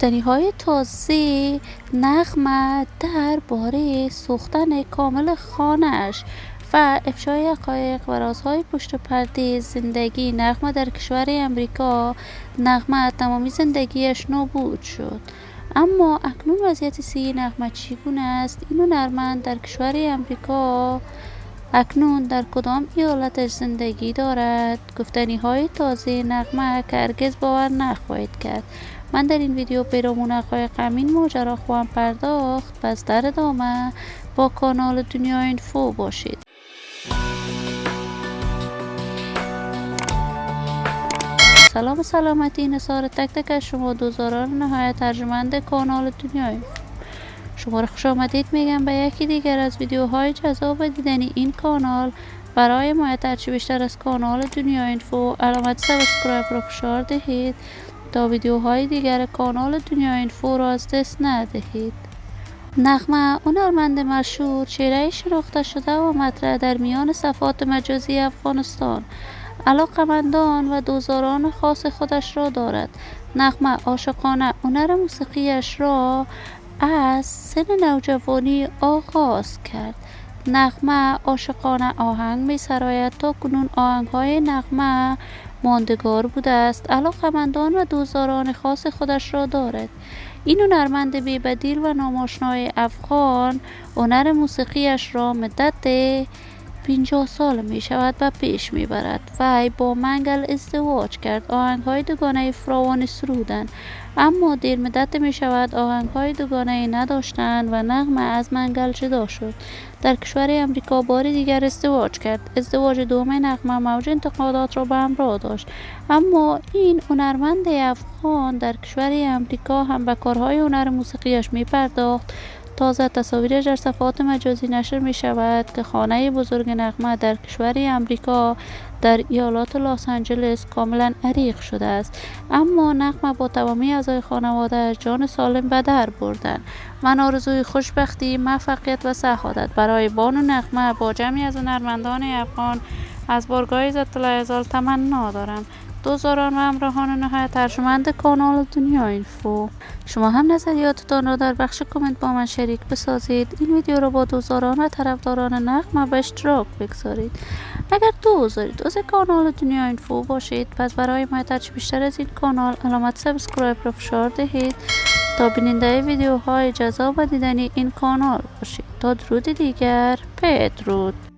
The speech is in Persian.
گفتنی‌های تازه نغمه درباره سوختن کامل خانه‌اش و افشای حقایق و رازهای پشت پرده زندگی نغمه در کشور امریکا. نغمه تمامی زندگیش نابود شد، اما اکنون وضعیت صحی نغمه چگونه است؟ این هنرمند در کشور امریکا اکنون در کدام ایالتش زندگی دارد؟ گفتنی‌های تازه نغمه که هرگز باور نخواهید کرد. من در این ویدیو پیرامون حقایق همین ماجرا خواهم پرداخت، پس در ادامه با کانال دنیا اینفو باشید. سلام و سلامتی نثار تک تک از شما دوزاران نهایت ارجمند کانال دنیا اینفو. شما را خوش آمدید میگم به یکی دیگر از ویدیوهای جذاب و دیدنی این کانال. برای حمایت هرچی بیشتر از کانال دنیا اینفو علامت سابسکرایب را فشار دهید تا ویدیوهای دیگر کانال دنیا اینفو را از دست ندهید. نغمه هنرمند مشهور، چهره شناخته شده و مطرح در میان صفحات مجازی افغانستان، علاقمندان و دوزاران خاص خودش را دارد. نغمه عاشقانه هنر موسیقیش را از سن نوجوانی آغاز کرد. نغمه عاشقانه آهنگ می سراید. تا کنون آهنگ‌های نغمه ماندگار بوده است. علاقمندان و دوزاران خاص خودش را دارد. این هنرمند بی‌بدیل و ناماشنای افغان هنر موسیقیش را مدت 50 سال می شود و پیش می برد. وی با منگل ازدواج کرد. آهنگ‌های دوگانه فراوان سرودند، اما دیر مدت می شود آهنگ‌های دوگانه نداشتند و نغمه از منگل جدا شد. در کشور امریکا بار دیگر ازدواج کرد. ازدواج دوم نغمه موج انتقادات را به همراه داشت، اما این هنرمند افغان در کشور امریکا هم به کارهای هنر موسیقیش می پرداخت. تازه تصاویرش در صفحات مجازی نشر می شود که خانه بزرگ نغمه در کشور امریکا در ایالات لس آنجلس کاملا عریق شده است، اما نغمه با تمامی اعضای خانواده جان سالم به در بردند. من آرزوی خوشبختی، موفقیت و سعادت برای بانو نغمه با جمعی از هنرمندان افغان از بارگاه عزت الله ازال تمنا دارم. دوزاران و همراهان نهایت ارجمند کانال دنیا اینفو، شما هم نظریاتتان را در بخش کامنت با من شریک بسازید. این ویدیو را با دوزاران و طرفداران نغمه به اشتراک بگذارید. اگر دوست دارید عضو کانال دنیا اینفو باشید، پس برای حمایت بیشتر از این کانال علامت سابسکرایب را فشار دهید تا بیننده ویدیوهای جذاب و دیدنی این کانال باشید. تا درود دیگر، بدرود.